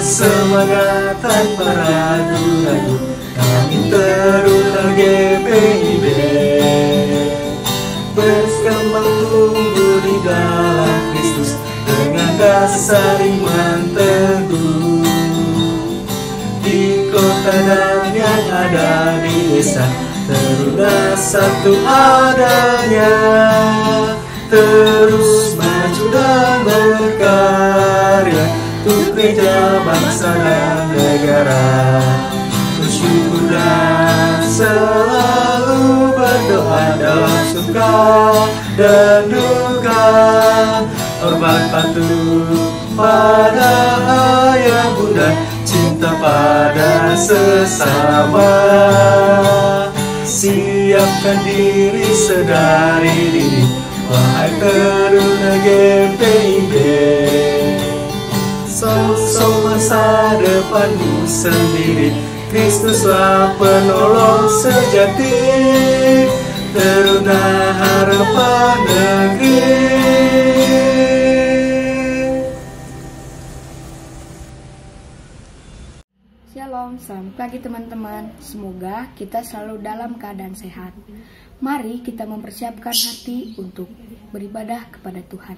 semangat tanpa ragu-ragu, kami teruna GPIB berkembang tumbuh di dalam Kristus dengan dasar iman teguh. Di kota dan yang ada di desa, teruna satu adanya, terus maju dan berkarya untuk gereja, bangsa dan negara. Bersyukur dan selalu berdoa dalam suka dan duka, hormat patuh pada ayah bunda, cinta pada sesama. Siapkan diri sedari dini, wahai teruna GPIB. Sosok masa depanmu sendiri, Kristuslah penolong sejati, teruna harapan negeri. Shalom, selamat pagi teman-teman. Semoga kita selalu dalam keadaan sehat. Mari kita mempersiapkan hati untuk beribadah kepada Tuhan.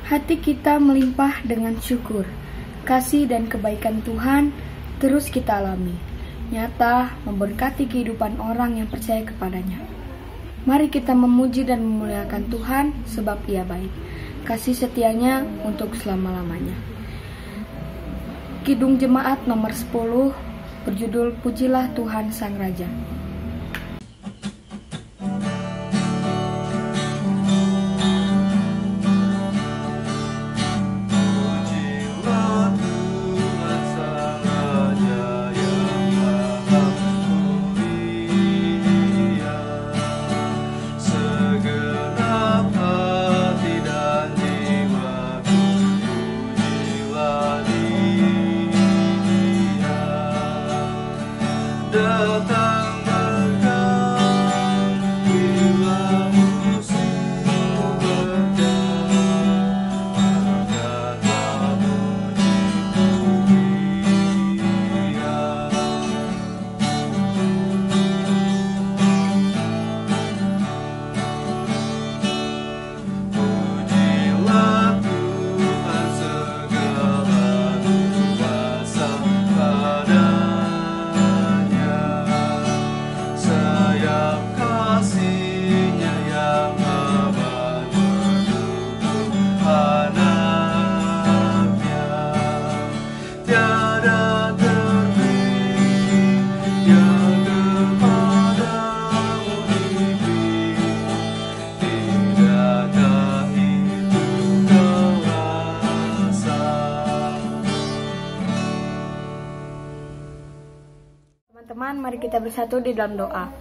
Hati kita melimpah dengan syukur. Kasih dan kebaikan Tuhan terus kita alami, nyata memberkati kehidupan orang yang percaya kepadanya. Mari kita memuji dan memuliakan Tuhan sebab Ia baik. Kasih setianya untuk selama-lamanya. Kidung Jemaat nomor 10 berjudul Pujilah Tuhan Sang Raja. Teman-teman, mari kita bersatu di dalam doa.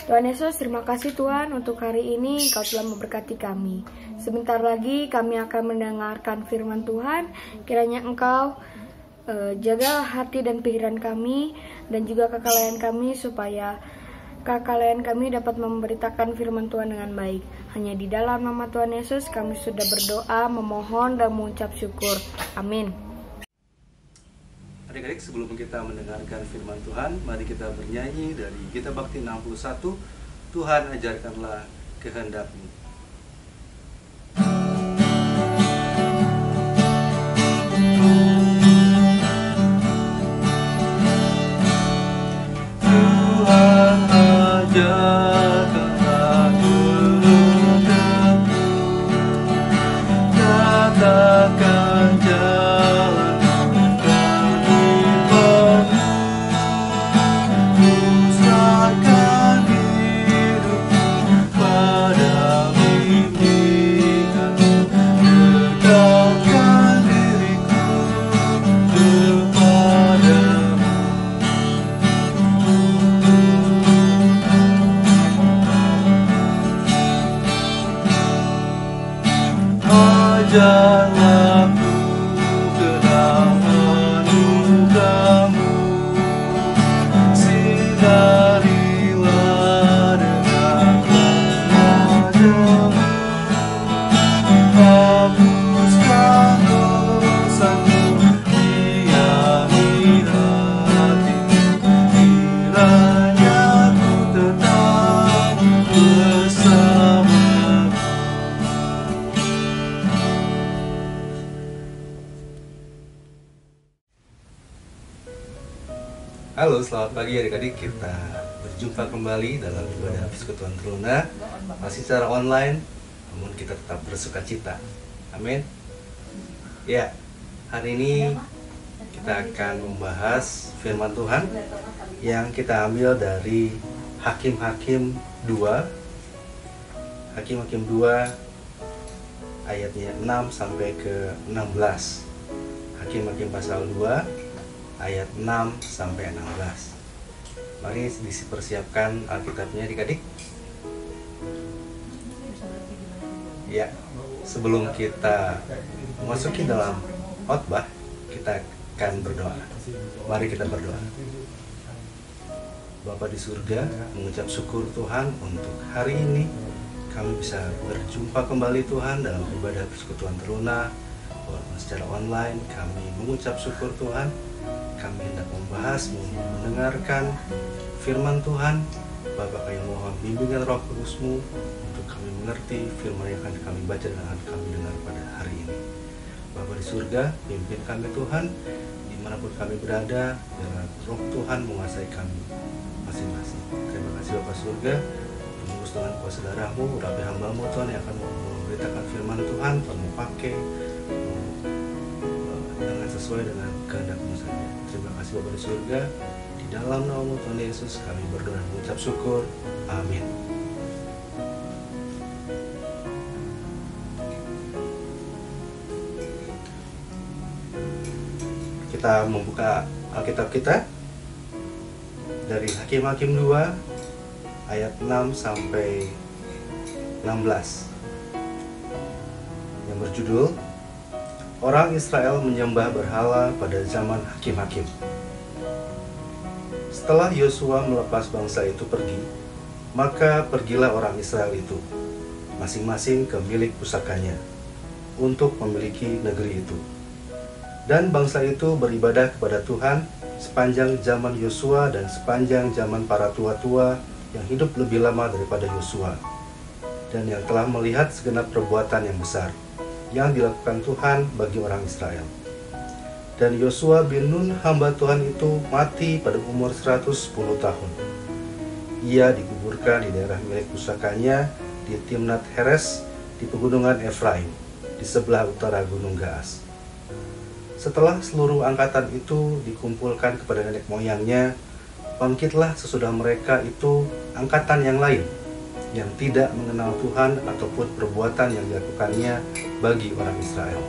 Tuhan Yesus, terima kasih Tuhan untuk hari ini Engkau telah memberkati kami. Sebentar lagi kami akan mendengarkan firman Tuhan. Kiranya Engkau jaga hati dan pikiran kami dan juga kekalaian kami, supaya kekalaian kami dapat memberitakan firman Tuhan dengan baik. Hanya di dalam nama Tuhan Yesus kami sudah berdoa, memohon dan mengucap syukur. Amin. Adik-adik, sebelum kita mendengarkan firman Tuhan, mari kita bernyanyi dari Gita Bakti 61, Tuhan ajarkanlah kehendak-Mu. Tuhan ajarkanlah kehendak-Mu, katakan jalan padamu. Halo, selamat pagi adik-adik. Kita berjumpa kembali dalam ibadah Persekutuan Teruna, masih secara online, namun kita tetap bersuka cita. Amin. Ya, hari ini kita akan membahas firman Tuhan yang kita ambil dari Hakim-Hakim 2. Hakim-Hakim 2 ayatnya 6 sampai ke 16. Hakim-Hakim pasal 2 ayat 6 sampai 16. Mari dipersiapkan Alkitabnya adik-adik. Ya, sebelum kita memasuki dalam khotbah, kita akan berdoa. Mari kita berdoa. Bapa di surga, mengucap syukur Tuhan untuk hari ini kami bisa berjumpa kembali Tuhan dalam ibadah Persekutuan Teruna. Walaupun secara online, kami mengucap syukur Tuhan. Kami hendak membahas, mendengarkan firman Tuhan. Bapa, kami mohon bimbingan Roh Kudus-Mu untuk kami mengerti firman yang akan kami baca dan akan kami dengar pada hari ini. Bapa di surga, pimpin kami Tuhan, dimanapun kami berada, biarlah Roh Tuhan menguasai kami masing-masing. Terima kasih Bapa surga, menembus dengan kuasa darah-Mu, urapi hamba-Mu Tuhan yang akan memberitakan firman Tuhan, Tuhan mau pakai dengan sesuai dengan kehendak-Mu saja. Terima kasih Bapa di surga, di dalam nama Tuhan Yesus kami berdoa dan mengucap syukur. Amin. Kita membuka Alkitab kita dari Hakim-Hakim 2 ayat 6 sampai 16 yang berjudul Orang Israel menyembah berhala pada zaman Hakim-Hakim. Setelah Yosua melepas bangsa itu pergi, maka pergilah orang Israel itu, masing-masing ke milik pusakanya, untuk memiliki negeri itu. Dan bangsa itu beribadah kepada Tuhan sepanjang zaman Yosua dan sepanjang zaman para tua-tua yang hidup lebih lama daripada Yosua, dan yang telah melihat segenap perbuatan yang besar yang dilakukan Tuhan bagi orang Israel. Dan Yosua bin Nun hamba Tuhan itu mati pada umur 110 tahun. Ia dikuburkan di daerah milik pusakanya di Timnat Heres di pegunungan Efraim, di sebelah utara Gunung Gaas. Setelah seluruh angkatan itu dikumpulkan kepada nenek moyangnya, bangkitlah sesudah mereka itu angkatan yang lain, yang tidak mengenal Tuhan ataupun perbuatan yang dilakukannya bagi orang Israel.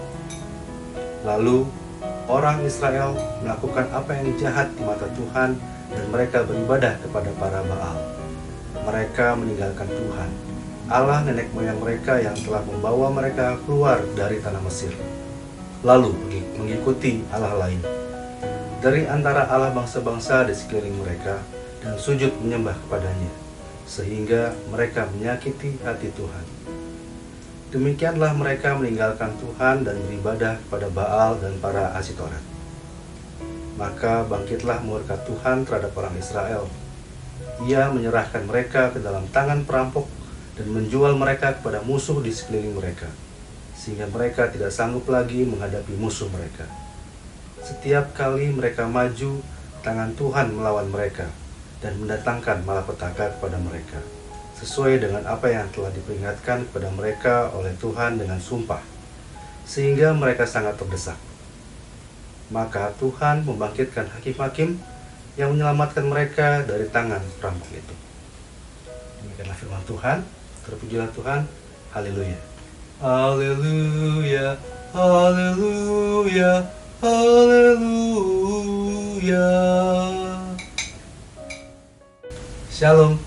Lalu orang Israel melakukan apa yang jahat di mata Tuhan dan mereka beribadah kepada para Baal. Mereka meninggalkan Tuhan, Allah nenek moyang mereka yang telah membawa mereka keluar dari tanah Mesir, lalu mengikuti Allah lain dari antara Allah bangsa-bangsa di sekeliling mereka dan sujud menyembah kepadanya, sehingga mereka menyakiti hati Tuhan. Demikianlah mereka meninggalkan Tuhan dan beribadah kepada Baal dan para Asitoret. Maka bangkitlah murka Tuhan terhadap orang Israel. Ia menyerahkan mereka ke dalam tangan perampok dan menjual mereka kepada musuh di sekeliling mereka, sehingga mereka tidak sanggup lagi menghadapi musuh mereka. Setiap kali mereka maju, tangan Tuhan melawan mereka dan mendatangkan malapetaka kepada mereka, sesuai dengan apa yang telah diperingatkan kepada mereka oleh Tuhan dengan sumpah, sehingga mereka sangat terdesak. Maka Tuhan membangkitkan hakim-hakim yang menyelamatkan mereka dari tangan perampok itu. Demikianlah firman Tuhan. Terpujilah Tuhan. Haleluya. Haleluya. Haleluya. Haleluya. Shalom.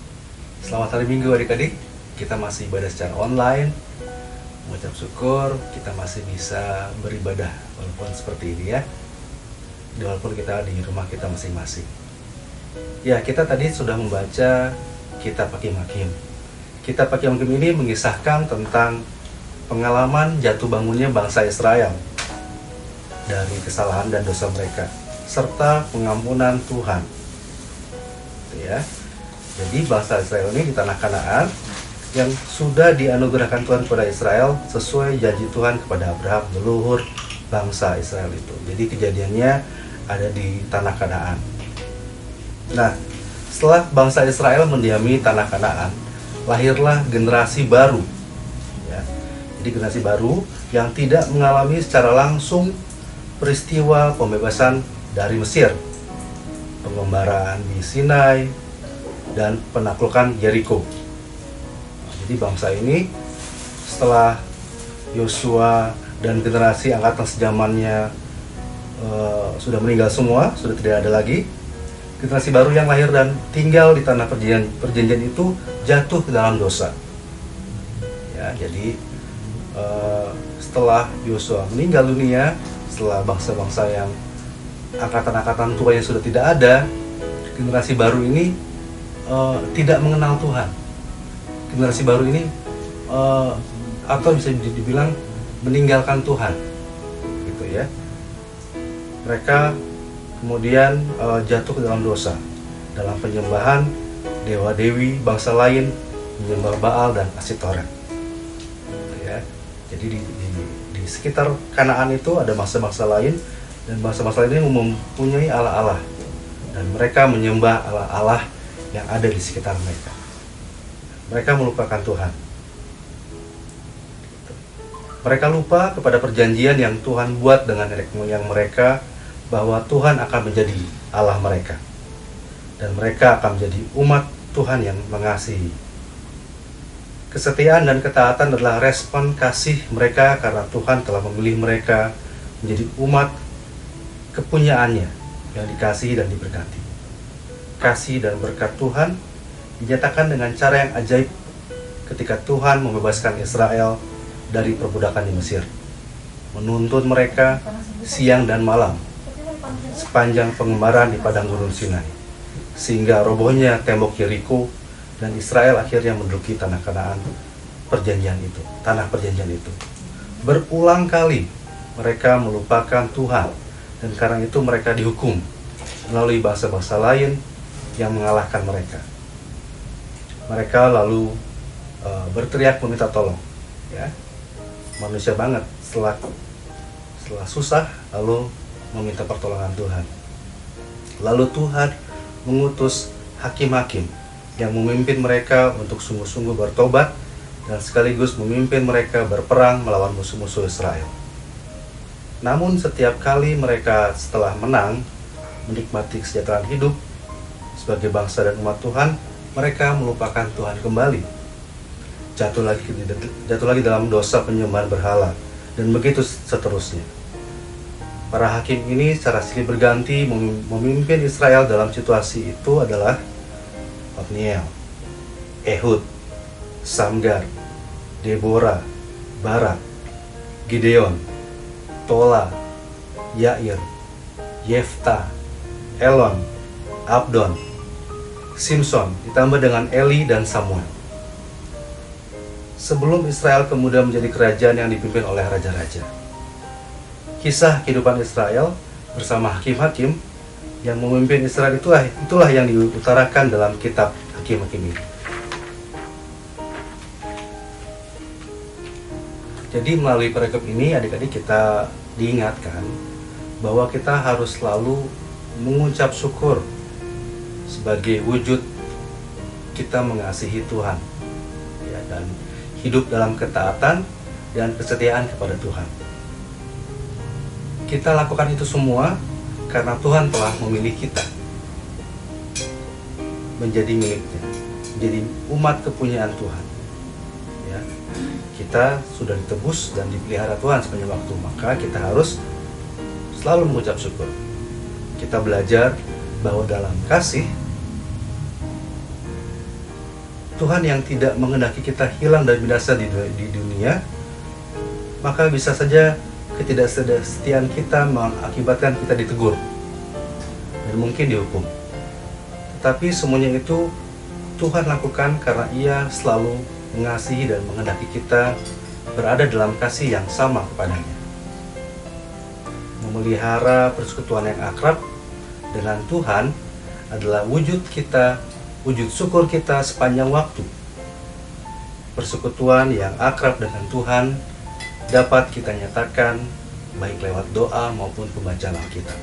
Selamat hari Minggu adik-adik. Kita masih ibadah secara online. Mengucap syukur kita masih bisa beribadah walaupun seperti ini ya. Walaupun kita di rumah kita masing-masing. Ya, kita tadi sudah membaca kitab Hakim-Hakim. Kitab Hakim-Hakim ini mengisahkan tentang pengalaman jatuh bangunnya bangsa Israel dari kesalahan dan dosa mereka, serta pengampunan Tuhan. Ya. Jadi bangsa Israel ini di tanah Kanaan yang sudah dianugerahkan Tuhan kepada Israel sesuai janji Tuhan kepada Abraham, leluhur bangsa Israel itu. Jadi kejadiannya ada di tanah Kanaan. Nah, setelah bangsa Israel mendiami tanah Kanaan, lahirlah generasi baru. Ya. Jadi generasi baru yang tidak mengalami secara langsung peristiwa pembebasan dari Mesir, pengembaraan di Sinai, dan penaklukan Yeriko. Jadi bangsa ini setelah Yosua dan generasi angkatan sejamannya sudah meninggal semua, sudah tidak ada lagi, generasi baru yang lahir dan tinggal di tanah perjanjian itu jatuh ke dalam dosa. Ya, jadi setelah Yosua meninggal dunia, setelah bangsa-bangsa yang angkatan-angkatan tua yang sudah tidak ada, generasi baru ini tidak mengenal Tuhan. Generasi baru ini atau bisa dibilang meninggalkan Tuhan, gitu ya. Mereka kemudian jatuh ke dalam dosa, dalam penyembahan dewa-dewi bangsa lain, menyembah Baal dan Asitoret. Ya, jadi di sekitar Kanaan itu ada bangsa-bangsa lain, dan bangsa-bangsa lain ini mempunyai Allah-Allah, dan mereka menyembah Allah-Allah yang ada di sekitar mereka. Mereka melupakan Tuhan. Mereka lupa kepada perjanjian yang Tuhan buat dengan nenek moyang mereka, bahwa Tuhan akan menjadi Allah mereka, dan mereka akan menjadi umat Tuhan yang mengasihi. Kesetiaan dan ketaatan adalah respon kasih mereka karena Tuhan telah memilih mereka menjadi umat kepunyaannya yang dikasihi dan diberkati. Kasih dan berkat Tuhan dinyatakan dengan cara yang ajaib ketika Tuhan membebaskan Israel dari perbudakan di Mesir, menuntun mereka siang dan malam sepanjang pengembaraan di padang gunung Sinai, sehingga robohnya tembok Yeriko dan Israel akhirnya menduduki tanah Kanaan perjanjian itu, tanah perjanjian itu. Berulang kali mereka melupakan Tuhan, dan karena itu mereka dihukum melalui bangsa-bangsa lain yang mengalahkan mereka. Mereka lalu berteriak meminta tolong, ya, manusia banget, setelah susah lalu meminta pertolongan Tuhan. Lalu Tuhan mengutus hakim-hakim yang memimpin mereka untuk sungguh-sungguh bertobat dan sekaligus memimpin mereka berperang melawan musuh-musuh Israel. Namun setiap kali mereka setelah menang, menikmati kesejahteraan hidup sebagai bangsa dan umat Tuhan, mereka melupakan Tuhan kembali, jatuh lagi dalam dosa penyembahan berhala, dan begitu seterusnya. Para hakim ini secara silih berganti memimpin Israel dalam situasi itu adalah Otniel, Ehud, Samgar, Deborah, Barak, Gideon, Tola, Yair, Yefta, Elon, Abdon, Simson, ditambah dengan Eli dan Samuel. Sebelum Israel kemudian menjadi kerajaan yang dipimpin oleh raja-raja. Kisah kehidupan Israel bersama hakim-hakim yang memimpin Israel itulah yang diutarakan dalam kitab Hakim-Hakim ini. Jadi melalui perikop ini adik-adik kita diingatkan bahwa kita harus selalu mengucap syukur sebagai wujud kita mengasihi Tuhan, ya, dan hidup dalam ketaatan dan kesetiaan kepada Tuhan. Kita lakukan itu semua karena Tuhan telah memilih kita menjadi miliknya, menjadi umat kepunyaan Tuhan. Ya, kita sudah ditebus dan dipelihara Tuhan sepanjang waktu, maka kita harus selalu mengucap syukur. Kita belajar bahwa dalam kasih Tuhan yang tidak menghendaki kita hilang dan binasa di dunia, maka bisa saja ketidaksetiaan kita mengakibatkan kita ditegur dan mungkin dihukum. Tetapi semuanya itu Tuhan lakukan karena Ia selalu mengasihi dan menghendaki kita berada dalam kasih yang sama kepadanya. Memelihara persekutuan yang akrab dengan Tuhan adalah wujud syukur kita sepanjang waktu. Persekutuan yang akrab dengan Tuhan dapat kita nyatakan baik lewat doa maupun pembacaan Alkitab.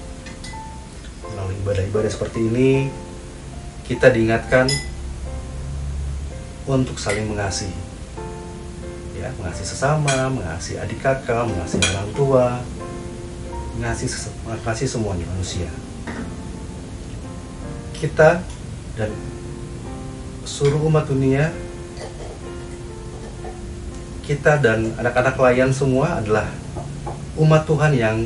Melalui ibadah-ibadah seperti ini, kita diingatkan untuk saling mengasihi, ya, mengasihi sesama, mengasihi adik kakak, mengasihi orang tua, mengasihi semuanya manusia. Kita dan seluruh umat dunia, kita dan anak-anak layan semua adalah umat Tuhan yang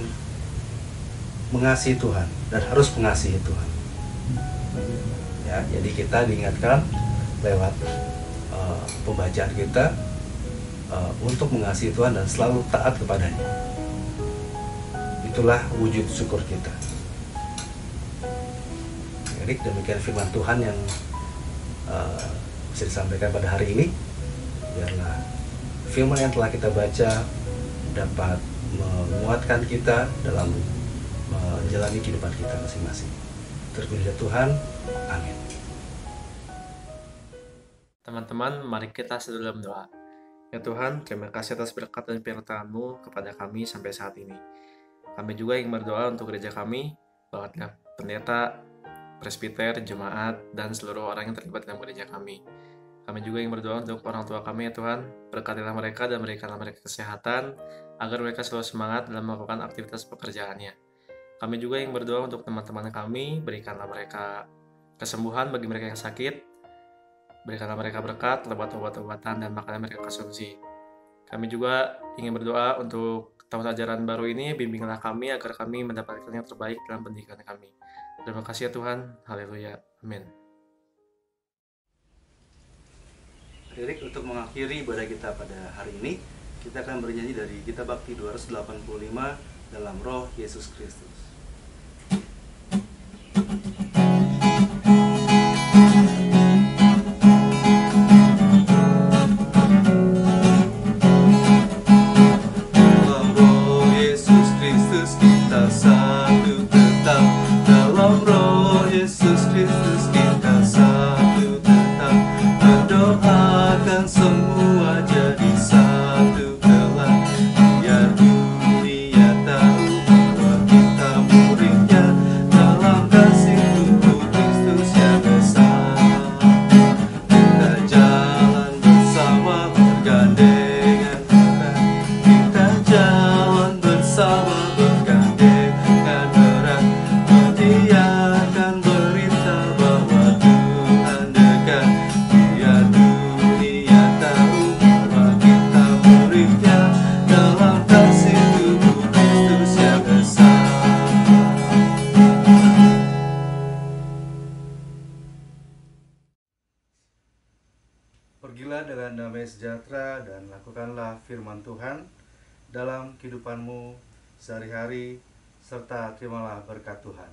mengasihi Tuhan dan harus mengasihi Tuhan. Ya, jadi kita diingatkan lewat pembacaan kita untuk mengasihi Tuhan dan selalu taat kepadanya. Itulah wujud syukur kita. Jadi demikian firman Tuhan yang bisa disampaikan pada hari ini. Biarlah firman yang telah kita baca dapat menguatkan kita dalam menjalani kehidupan kita masing-masing. Terpujilah Tuhan. Amin. Teman-teman, mari kita sedulur dalam doa. Ya Tuhan, terima kasih atas berkat dan penyertaan-Mu kepada kami sampai saat ini. Kami juga ingin berdoa untuk gereja kami, lewat pendeta, presbiter, jemaat, dan seluruh orang yang terlibat dalam gereja kami. Kami juga ingin berdoa untuk orang tua kami, ya Tuhan. Berkatilah mereka dan berikanlah mereka kesehatan, agar mereka selalu semangat dalam melakukan aktivitas pekerjaannya. Kami juga ingin berdoa untuk teman-teman kami, berikanlah mereka kesembuhan bagi mereka yang sakit, berikanlah mereka berkat lewat obat-obatan dan makanan mereka konsumsi. Kami juga ingin berdoa untuk tahun ajaran baru ini, bimbinglah kami agar kami mendapatkan yang terbaik dalam pendidikan kami. Terima kasih ya Tuhan. Haleluya. Amin. Erik, untuk mengakhiri ibadah kita pada hari ini, kita akan bernyanyi dari Kitab Bakti 285 dalam Roh Yesus Kristus. Pergilah dengan damai sejahtera dan lakukanlah firman Tuhan dalam kehidupanmu sehari-hari, serta terimalah berkat Tuhan.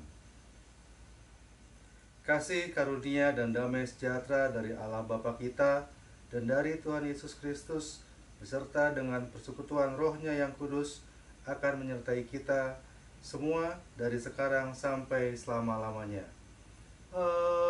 Kasih karunia dan damai sejahtera dari Allah Bapa kita dan dari Tuhan Yesus Kristus beserta dengan persekutuan Roh-Nya yang kudus akan menyertai kita semua dari sekarang sampai selama-lamanya. Amin.